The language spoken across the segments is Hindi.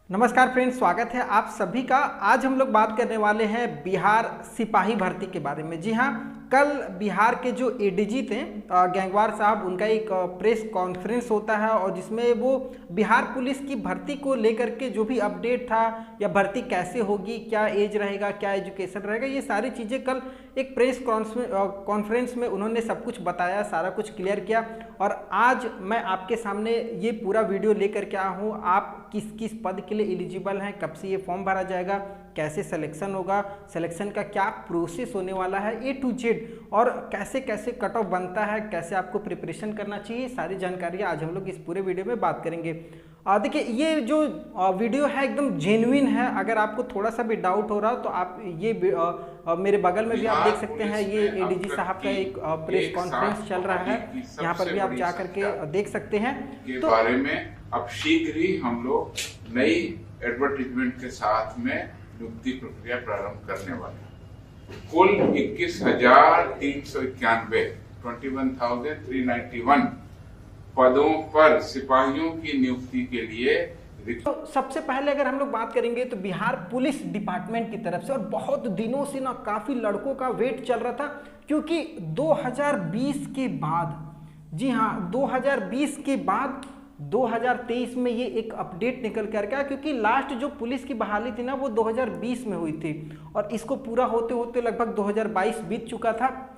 नमस्कार फ्रेंड्स, स्वागत है आप सभी का। आज हम लोग बात करने वाले हैं बिहार सिपाही भर्ती के बारे में। जी हाँ, कल बिहार के जो एडीजी थे गैंगवार साहब, उनका एक प्रेस कॉन्फ्रेंस होता है और जिसमें वो बिहार पुलिस की भर्ती को लेकर के जो भी अपडेट था या भर्ती कैसे होगी, क्या एज रहेगा, क्या एजुकेशन रहेगा, ये सारी चीज़ें कल एक प्रेस कॉन्फ्रेंस में उन्होंने सब कुछ बताया, सारा कुछ क्लियर किया। और आज मैं आपके सामने ये पूरा वीडियो लेकर के आया हूँ। आप किस किस पद के लिए एलिजिबल हैं, कब से ये फॉर्म भरा जाएगा, कैसे सिलेक्शन होगा, सिलेक्शन का क्या प्रोसेस होने वाला है, A to Z, और कैसे कैसे कट ऑफ बनता है, कैसे आपको प्रिपरेशन करना चाहिए, सारी जानकारी आज हम लोग इस पूरे वीडियो में बात करेंगे। देखिए, ये जो वीडियो है एकदम जेन्युइन है। अगर आपको थोड़ा सा भी डाउट हो रहा हो तो आप ये मेरे बगल में भी आप देख सकते हैं, ये एडीजी साहब का एक प्रेस कॉन्फ्रेंस चल रहा है, यहाँ पर भी आप जा करके देख सकते हैं। तो बारे में अब शीघ्र ही हम लोग नई एडवर्टीजमेंट के साथ में नियुक्ति प्रक्रिया प्रारंभ करने वाले हैं। कुल 21,391 21,391 पदों पर सिपाहियों की नियुक्ति के लिए। तो सबसे पहले अगर हम लोग बात करेंगे तो बिहार पुलिस डिपार्टमेंट की तरफ से, और बहुत दिनों से ना काफी लड़कों का वेट चल रहा था, क्योंकि 2020 के बाद, जी हाँ 2020 के बाद 2023 में ये एक अपडेट निकल कर गया, क्योंकि लास्ट जो पुलिस की बहाली थी ना वो 2020 में हुई थी और इसको पूरा होते होते लगभग 2022 बीत चुका था।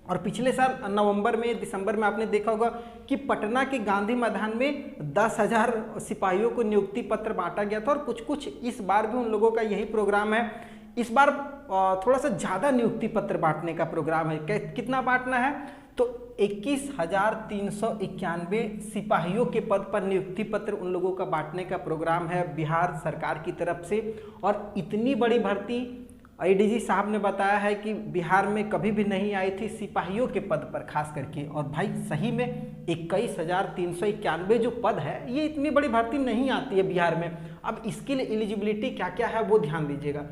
और पिछले साल नवंबर में, दिसंबर में आपने देखा होगा कि पटना के गांधी मैदान में 10,000 सिपाहियों को नियुक्ति पत्र बांटा गया था। और कुछ कुछ इस बार भी उन लोगों का यही प्रोग्राम है। इस बार थोड़ा सा ज़्यादा नियुक्ति पत्र बांटने का प्रोग्राम है। कितना बांटना है? तो 21,391 सिपाहियों के पद पर नियुक्ति पत्र उन लोगों का बांटने का प्रोग्राम है बिहार सरकार की तरफ से। और इतनी बड़ी भर्ती एडीजी साहब ने बताया है कि बिहार में कभी भी नहीं आई थी सिपाहियों के पद पर खास करके। और भाई सही में 21,391 जो पद है, ये इतनी बड़ी भर्ती नहीं आती है बिहार में। अब इसके लिए एलिजिबिलिटी क्या क्या है वो ध्यान दीजिएगा।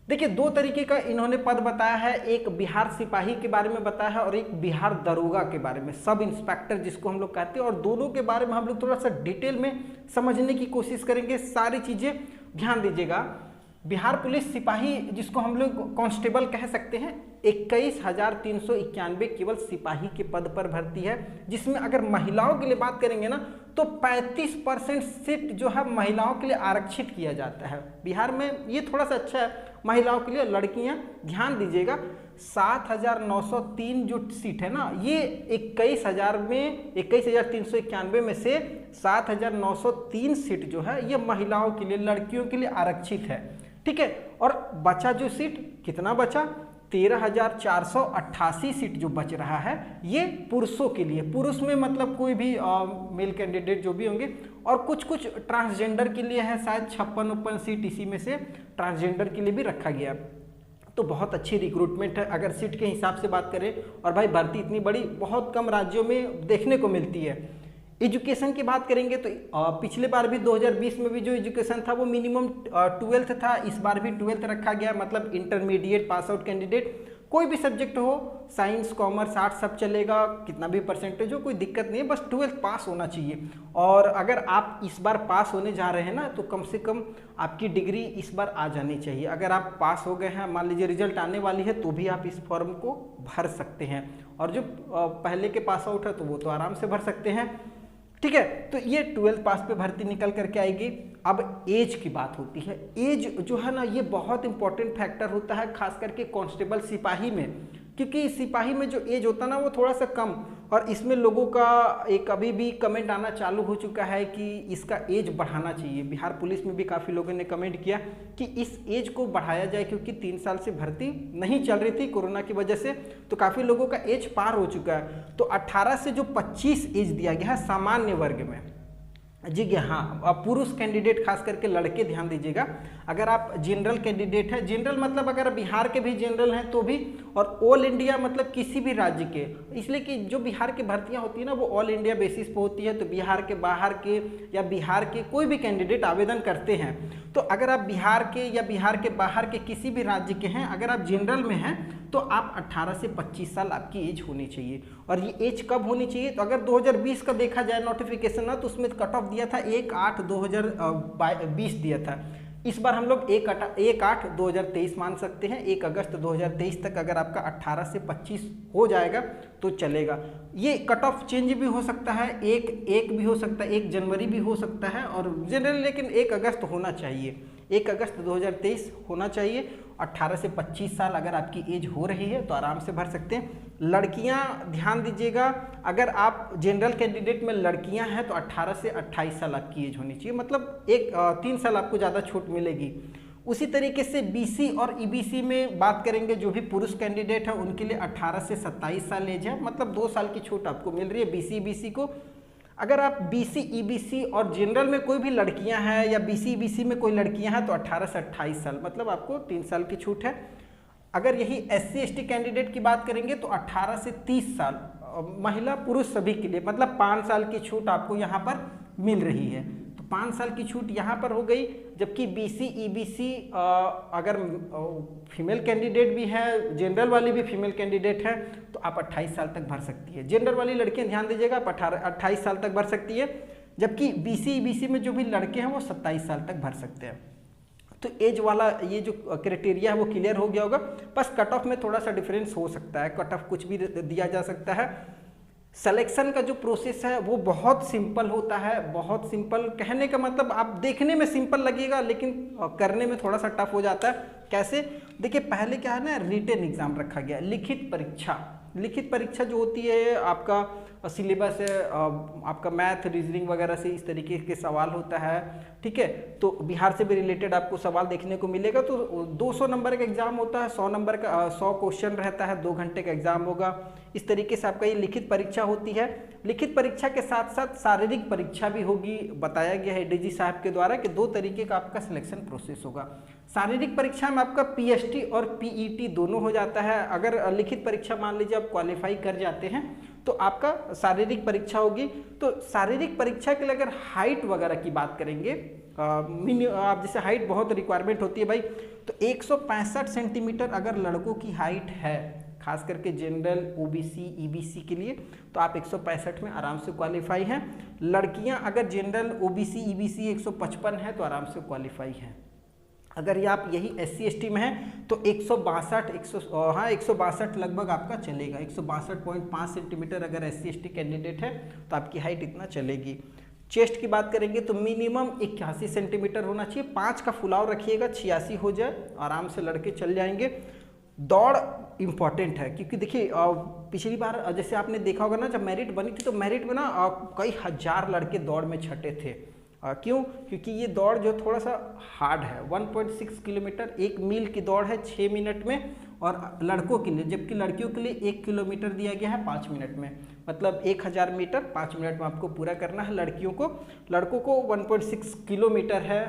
देखिए, दो तरीके का इन्होंने पद बताया है, एक बिहार सिपाही के बारे में बताया है और एक बिहार दरोगा के बारे में, सब इंस्पेक्टर जिसको हम लोग कहते हैं। और दोनों के बारे में हम लोग थोड़ा सा डिटेल में समझने की कोशिश करेंगे, सारी चीज़ें ध्यान दीजिएगा। बिहार पुलिस सिपाही, जिसको हम लोग कांस्टेबल कह सकते हैं, 21,391 केवल सिपाही के पद पर भर्ती है, जिसमें अगर महिलाओं के लिए बात करेंगे ना तो 35% सीट जो है महिलाओं के लिए आरक्षित किया जाता है बिहार में। ये थोड़ा सा अच्छा है महिलाओं के लिए। लड़कियां ध्यान दीजिएगा, 7,903 जो सीट है ना, ये 21,391 में से 7,903 सीट जो है ये महिलाओं के लिए, लड़कियों के लिए आरक्षित है, ठीक है। और बचा जो सीट, कितना बचा? 13,488 सीट जो बच रहा है ये पुरुषों के लिए। पुरुष में मतलब कोई भी मेल कैंडिडेट जो भी होंगे, और कुछ कुछ ट्रांसजेंडर के लिए है, शायद 56 सीट इसी में से ट्रांसजेंडर के लिए भी रखा गया। तो बहुत अच्छी रिक्रूटमेंट है अगर सीट के हिसाब से बात करें। और भाई भर्ती इतनी बड़ी बहुत कम राज्यों में देखने को मिलती है। एजुकेशन की बात करेंगे तो पिछले बार भी 2020 में भी जो एजुकेशन था वो मिनिमम 12th था, इस बार भी 12th रखा गया, मतलब इंटरमीडिएट पास आउट कैंडिडेट कोई भी सब्जेक्ट हो, साइंस कॉमर्स आर्ट्स सब चलेगा, कितना भी परसेंटेज हो, कोई दिक्कत नहीं है, बस 12th पास होना चाहिए। और अगर आप इस बार पास होने जा रहे हैं ना तो कम से कम आपकी डिग्री इस बार आ जानी चाहिए। अगर आप पास हो गए हैं, मान लीजिए रिजल्ट आने वाली है, तो भी आप इस फॉर्म को भर सकते हैं। और जो पहले के पास आउट है तो वो तो आराम से भर सकते हैं, ठीक है। तो ये 12th पास पे भर्ती निकल करके आएगी। अब एज की बात होती है। एज जो है ना ये बहुत इंपॉर्टेंट फैक्टर होता है, खास करके कांस्टेबल सिपाही में, क्योंकि सिपाही में जो एज होता है ना वो थोड़ा सा कम। और इसमें लोगों का एक अभी भी कमेंट आना चालू हो चुका है कि इसका एज बढ़ाना चाहिए। बिहार पुलिस में भी काफ़ी लोगों ने कमेंट किया कि इस एज को बढ़ाया जाए, क्योंकि 3 साल से भर्ती नहीं चल रही थी कोरोना की वजह से, तो काफ़ी लोगों का एज पार हो चुका है। तो 18 से जो 25 एज दिया गया है सामान्य वर्ग में, जी हाँ, अब पुरुष कैंडिडेट खास करके लड़के ध्यान दीजिएगा। अगर आप जनरल कैंडिडेट हैं, जनरल मतलब अगर बिहार के भी जनरल हैं तो भी, और ऑल इंडिया मतलब किसी भी राज्य के, इसलिए कि जो बिहार की भर्तियां होती है ना वो ऑल इंडिया बेसिस पे होती है, तो बिहार के बाहर के या बिहार के कोई भी कैंडिडेट आवेदन करते हैं। तो अगर आप बिहार के या बिहार के बाहर के किसी भी राज्य के हैं, अगर आप जनरल में हैं तो आप 18 से 25 साल आपकी एज होनी चाहिए। और ये एज कब होनी चाहिए, तो अगर 2020 का देखा जाए नोटिफिकेशन ना, तो उसमें कट ऑफ दिया था 1/8/2020 दिया था। इस बार हम लोग 1/8/2023 मान सकते हैं। 1 अगस्त 2023 तक अगर आपका 18 से 25 हो जाएगा तो चलेगा। ये कट ऑफ चेंज भी हो सकता है, एक भी हो सकता है, 1 जनवरी भी हो सकता है, और जनरली लेकिन 1 अगस्त होना चाहिए, 1 अगस्त 2023 होना चाहिए। 18 से 25 साल अगर आपकी एज हो रही है तो आराम से भर सकते हैं। लड़कियां ध्यान दीजिएगा, अगर आप जनरल कैंडिडेट में लड़कियां हैं तो 18 से 28 साल आपकी एज होनी चाहिए, मतलब 3 साल आपको ज़्यादा छूट मिलेगी। उसी तरीके से बीसी और ईबीसी में बात करेंगे, जो भी पुरुष कैंडिडेट है उनके लिए 18 से 27 साल एज है, मतलब 2 साल की छूट आपको मिल रही है बीसी ईबीसी को। अगर आप बीसी ईबीसी और जनरल में कोई भी लड़कियां हैं या बीसी ईबीसी में कोई लड़कियां हैं तो 18 से 28 साल, मतलब आपको 3 साल की छूट है। अगर यही एससी एसटी कैंडिडेट की बात करेंगे तो 18 से 30 साल, महिला पुरुष सभी के लिए, मतलब 5 साल की छूट आपको यहाँ पर मिल रही है। तो 5 साल की छूट यहाँ पर हो गई। जबकि बीसी ईबीसी अगर फीमेल कैंडिडेट भी है, जनरल वाली भी फीमेल कैंडिडेट है, तो आप 28 साल तक भर सकती है। जनरल वाली लड़कियां ध्यान दीजिएगा, आप 28 साल तक भर सकती है, जबकि बीसी ईबीसी में जो भी लड़के हैं वो 27 साल तक भर सकते हैं। तो एज वाला ये जो क्राइटेरिया है वो क्लियर हो गया होगा। बस कट ऑफ में थोड़ा सा डिफरेंस हो सकता है, कट ऑफ कुछ भी दिया जा सकता है। सिलेक्शन का जो प्रोसेस है वो बहुत सिंपल होता है, बहुत सिंपल कहने का मतलब आप देखने में सिंपल लगेगा लेकिन करने में थोड़ा सा टफ हो जाता है। कैसे, देखिए पहले क्या है ना, रिटन एग्जाम रखा गया, लिखित परीक्षा। लिखित परीक्षा जो होती है आपका सिलेबस है, आपका मैथ रीजनिंग वगैरह से इस तरीके के सवाल होता है, ठीक है। तो बिहार से भी रिलेटेड आपको सवाल देखने को मिलेगा। तो 200 नंबर का एग्जाम होता है, 100 नंबर का 100 क्वेश्चन रहता है, 2 घंटे का एग्जाम होगा। इस तरीके से आपका ये लिखित परीक्षा होती है। लिखित परीक्षा के साथ साथ शारीरिक परीक्षा भी होगी। बताया गया है डीजी साहब के द्वारा कि 2 तरीके का आपका सिलेक्शन प्रोसेस होगा। शारीरिक परीक्षा में आपका पीएसटी और पीईटी दोनों हो जाता है। अगर लिखित परीक्षा मान लीजिए आप क्वालिफाई कर जाते हैं तो आपका शारीरिक परीक्षा होगी। तो शारीरिक परीक्षा के लिए अगर हाइट वगैरह की बात करेंगे, आप जैसे हाइट बहुत रिक्वायरमेंट होती है भाई, तो 165 सेंटीमीटर अगर लड़कों की हाइट है, खास करके जनरल ओबीसी ईबीसी के लिए, तो आप 165 में आराम से क्वालिफाई हैं। लड़कियां अगर जनरल ओबीसी ईबीसी 155 है तो आराम से क्वालिफाई हैं। अगर ये आप यही एससी एसटी में है तो 162 लगभग आपका चलेगा। 162.5 सेंटीमीटर अगर एससी एसटी कैंडिडेट है तो आपकी हाइट इतना चलेगी। चेस्ट की बात करेंगे तो मिनिमम 81 सेंटीमीटर होना चाहिए। 5 का फुलाव रखिएगा, 86 हो जाए, आराम से लड़के चल जाएंगे। दौड़ इंपॉर्टेंट है, क्योंकि देखिए पिछली बार जैसे आपने देखा होगा ना, जब मेरिट बनी थी तो मेरिट में ना कई हजार लड़के दौड़ में छटे थे। क्यों? क्योंकि ये दौड़ जो थोड़ा सा हार्ड है। 1.6 किलोमीटर 1 मील की दौड़ है 6 मिनट में, और लड़कों के लिए, जबकि लड़कियों के लिए 1 किलोमीटर दिया गया है 5 मिनट में, मतलब 1000 मीटर 5 मिनट में आपको पूरा करना है लड़कियों को। लड़कों को 1.6 किलोमीटर है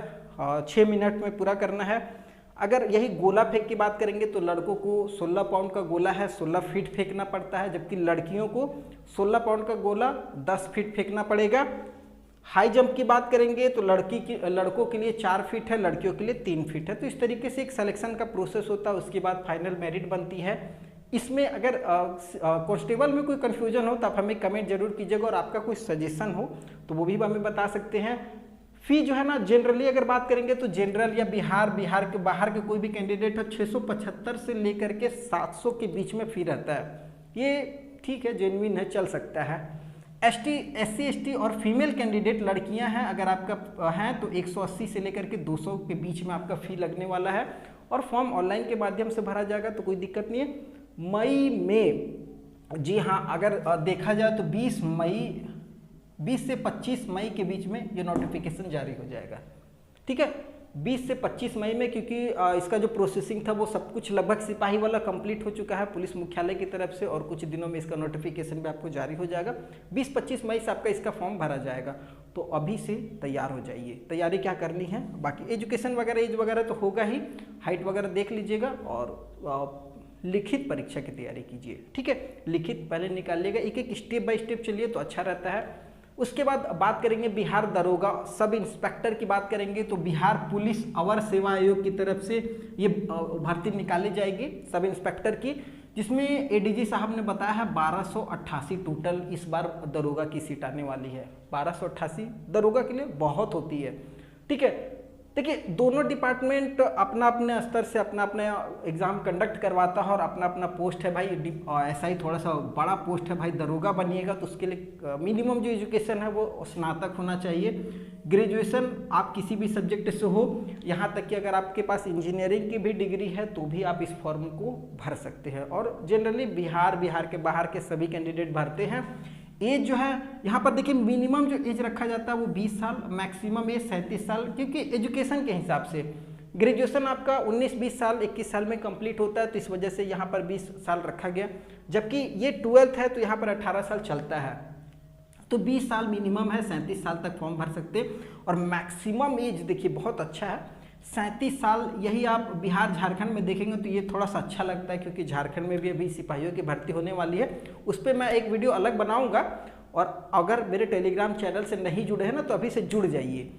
6 मिनट में पूरा करना है। अगर यही गोला फेंक की बात करेंगे तो लड़कों को 16 पाउंड का गोला है 16 फीट फेंकना पड़ता है, जबकि लड़कियों को 16 पाउंड का गोला 10 फीट फेंकना पड़ेगा। हाई जंप की बात करेंगे तो लड़कों के लिए 4 फीट है, लड़कियों के लिए 3 फीट है। तो इस तरीके से एक सिलेक्शन का प्रोसेस होता है, उसके बाद फाइनल मेरिट बनती है। इसमें अगर कांस्टेबल में कोई कन्फ्यूजन हो तो आप हमें कमेंट जरूर कीजिएगा, और आपका कोई सजेशन हो तो वो भी हमें बता सकते हैं। फी जो है ना, जनरली अगर बात करेंगे तो जनरल या बिहार के बाहर के कोई भी कैंडिडेट है 675 से लेकर के 700 के बीच में फी रहता है। ये ठीक है, जेन्युइन है, चल सकता है। एससी एसटी और फीमेल कैंडिडेट लड़कियां हैं अगर आपका हैं तो 180 से लेकर के 200 के बीच में आपका फ़ी लगने वाला है, और फॉर्म ऑनलाइन के माध्यम से भरा जाएगा तो कोई दिक्कत नहीं है। मई में, जी हाँ, अगर देखा जाए तो 20 से 25 मई के बीच में ये नोटिफिकेशन जारी हो जाएगा, ठीक है। 20 से 25 मई में, क्योंकि इसका जो प्रोसेसिंग था वो सब कुछ लगभग सिपाही वाला कंप्लीट हो चुका है पुलिस मुख्यालय की तरफ से, और कुछ दिनों में इसका नोटिफिकेशन भी आपको जारी हो जाएगा। 20-25 मई से आपका इसका फॉर्म भरा जाएगा, तो अभी से तैयार हो जाइए। तैयारी क्या करनी है, बाकी एजुकेशन वगैरह एज वगैरह तो होगा ही, हाइट वगैरह देख लीजिएगा, और लिखित परीक्षा की तैयारी कीजिए, ठीक है। लिखित पहले निकालिएगा, एक एक स्टेप बाय स्टेप चलिए तो अच्छा रहता है। उसके बाद बात करेंगे बिहार दरोगा सब इंस्पेक्टर की बात करेंगे तो बिहार पुलिस अवर सेवा आयोग की तरफ से ये भर्ती निकाली जाएगी सब इंस्पेक्टर की, जिसमें एडीजी साहब ने बताया है 1288 टोटल इस बार दरोगा की सीट आने वाली है। 1288 दरोगा के लिए बहुत होती है, ठीक है। देखिए दोनों डिपार्टमेंट अपना अपने स्तर से अपना अपना एग्जाम कंडक्ट करवाता है और अपना अपना पोस्ट है भाई। ऐसा ही थोड़ा सा बड़ा पोस्ट है भाई, दरोगा बनिएगा तो उसके लिए मिनिमम जो एजुकेशन है वो स्नातक होना चाहिए। ग्रेजुएशन आप किसी भी सब्जेक्ट से हो, यहाँ तक कि अगर आपके पास इंजीनियरिंग की भी डिग्री है तो भी आप इस फॉर्म को भर सकते हैं। और जनरली बिहार के बाहर के सभी कैंडिडेट भरते हैं। एज जो है यहाँ पर देखिए मिनिमम जो एज रखा जाता है वो 20 साल, मैक्सिमम एज 37 साल, क्योंकि एजुकेशन के हिसाब से ग्रेजुएशन आपका 19-20 साल 21 साल में कंप्लीट होता है, तो इस वजह से यहाँ पर 20 साल रखा गया। जबकि ये 12th है तो यहाँ पर 18 साल चलता है, तो 20 साल मिनिमम है, 37 साल तक फॉर्म भर सकते हैं। और मैक्सिमम एज देखिए बहुत अच्छा है 37 साल। यही आप बिहार झारखंड में देखेंगे तो ये थोड़ा सा अच्छा लगता है, क्योंकि झारखंड में भी अभी सिपाहियों की भर्ती होने वाली है, उस पर मैं एक वीडियो अलग बनाऊंगा। और अगर मेरे टेलीग्राम चैनल से नहीं जुड़े हैं ना तो अभी से जुड़ जाइए।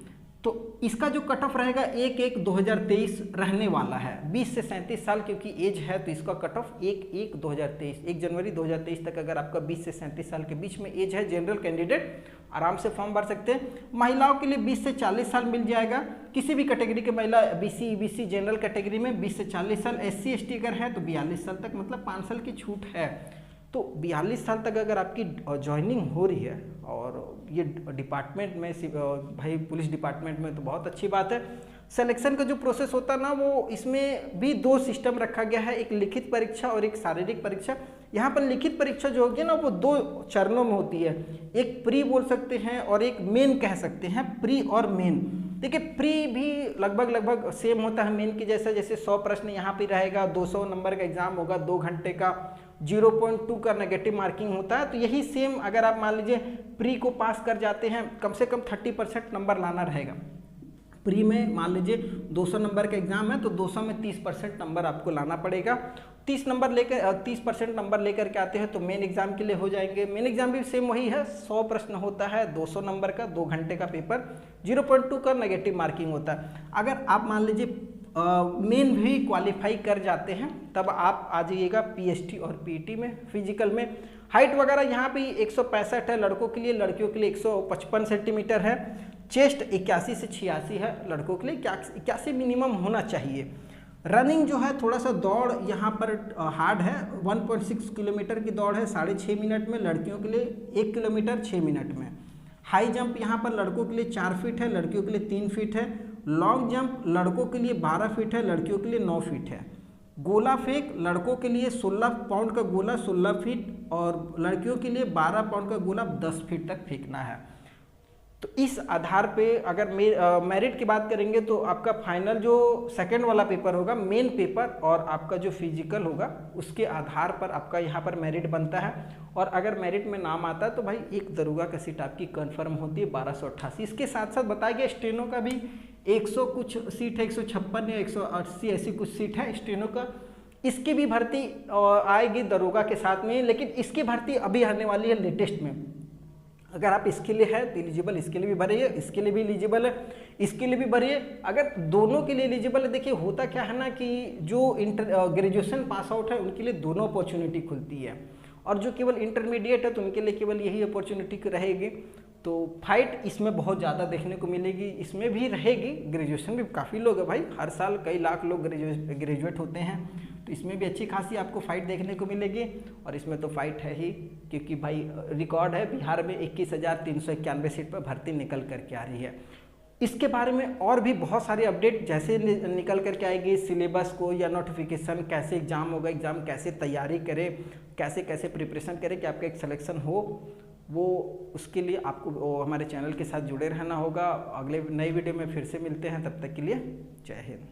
तो इसका जो कट ऑफ रहेगा 1/1/2023 रहने वाला है, 20 से 37 साल क्योंकि एज है, तो इसका कट ऑफ 1/1/2023 1 जनवरी 2023 तक अगर आपका 20 से 37 साल के बीच में एज है, जनरल कैंडिडेट आराम से फॉर्म भर सकते हैं। महिलाओं के लिए 20 से 40 साल मिल जाएगा, किसी भी कैटेगरी के महिला BC EBC जनरल कैटेगरी में 20 से 40 साल, SC ST अगर है तो 42 साल तक, मतलब 5 साल की छूट है। तो 42 साल तक अगर आपकी ज्वाइनिंग हो रही है और ये डिपार्टमेंट में भाई पुलिस डिपार्टमेंट में, तो बहुत अच्छी बात है। सिलेक्शन का जो प्रोसेस होता है ना वो इसमें भी 2 सिस्टम रखा गया है, एक लिखित परीक्षा और एक शारीरिक परीक्षा। यहाँ पर लिखित परीक्षा जो होगी ना वो 2 चरणों में होती है, एक प्री बोल सकते हैं और एक मेन कह सकते हैं, प्री और मेन। देखिए प्री भी लगभग सेम होता है मेन की जैसा, जैसे 100 प्रश्न यहाँ पे रहेगा, 200 नंबर का एग्जाम होगा, 2 घंटे का, 0.2 का नेगेटिव मार्किंग होता है। तो यही सेम अगर आप मान लीजिए प्री को पास कर जाते हैं, कम से कम 30% नंबर लाना रहेगा। प्री में मान लीजिए 200 नंबर का एग्जाम है तो 200 में 30% नंबर आपको लाना पड़ेगा। 30% नंबर लेकर के आते हैं तो मेन एग्जाम के लिए हो जाएंगे। मेन एग्जाम भी सेम वही है, 100 प्रश्न होता है, 200 नंबर का, 2 घंटे का पेपर, 0.2 का नेगेटिव मार्किंग होता है। अगर आप मान लीजिए मेन भी क्वालिफाई कर जाते हैं तब आप आ जाइएगा PST और PET में। फिजिकल में हाइट वगैरह यहाँ पे 165 है लड़कों के लिए, लड़कियों के लिए 155 सेंटीमीटर है। चेस्ट 81 से 86 है लड़कों के लिए, 81 मिनिमम होना चाहिए। रनिंग जो है थोड़ा सा दौड़ यहाँ पर हार्ड है, 1.6 किलोमीटर की दौड़ है 6.5 मिनट में, लड़कियों के लिए 1 किलोमीटर 6 मिनट में। हाई जंप यहाँ पर लड़कों के लिए 4 फीट है, लड़कियों के लिए 3 फीट है। लॉन्ग जंप लड़कों के लिए 12 फीट है, लड़कियों के लिए 9 फीट है। गोला फेंक लड़कों के लिए 16 पाउंड का गोला 16 फीट और लड़कियों के लिए 12 पाउंड का गोला 10 फीट तक फेंकना है। तो इस आधार पे अगर मेरिट की बात करेंगे तो आपका फाइनल जो सेकंड वाला पेपर होगा, मेन पेपर, और आपका जो फिजिकल होगा उसके आधार पर आपका यहाँ पर मेरिट बनता है। और अगर मेरिट में नाम आता है तो भाई एक दरोगा का सीट आपकी कंफर्म होती है 1288। इसके साथ साथ बताया गया स्टेनो का भी 100 कुछ सीट है, 156 या 180 ऐसी कुछ सीट है स्टेनो का। इसकी भी भर्ती आएगी दरोगा के साथ में, लेकिन इसकी भर्ती अभी आने वाली है लेटेस्ट में। अगर आप इसके लिए है तो एलिजिबल, इसके लिए भी भरिए, इसके लिए भी एलिजिबल है, इसके लिए भी भरिए। अगर दोनों के लिए एलिजिबल है, देखिए होता क्या है ना कि जो ग्रेजुएशन पास आउट है उनके लिए दोनों अपॉर्चुनिटी खुलती है, और जो केवल इंटरमीडिएट है तो उनके लिए केवल यही अपॉर्चुनिटी रहेगी। तो फाइट इसमें बहुत ज़्यादा देखने को मिलेगी, इसमें भी रहेगी। ग्रेजुएशन भी काफ़ी लोग है भाई, हर साल कई लाख लोग ग्रेजुएट होते हैं, तो इसमें भी अच्छी खासी आपको फाइट देखने को मिलेगी। और इसमें तो फाइट है ही, क्योंकि भाई रिकॉर्ड है बिहार में 21,391 सीट पर भर्ती निकल करके आ रही है। इसके बारे में और भी बहुत सारे अपडेट जैसे निकल करके आएगी, सिलेबस को या नोटिफिकेशन, कैसे एग्जाम होगा, एग्जाम कैसे तैयारी करें, कैसे कैसे प्रिपरेशन करें कि आपका एक सिलेक्शन हो, वो उसके लिए आपको हमारे चैनल के साथ जुड़े रहना होगा। अगले नई वीडियो में फिर से मिलते हैं, तब तक के लिए जय हिंद।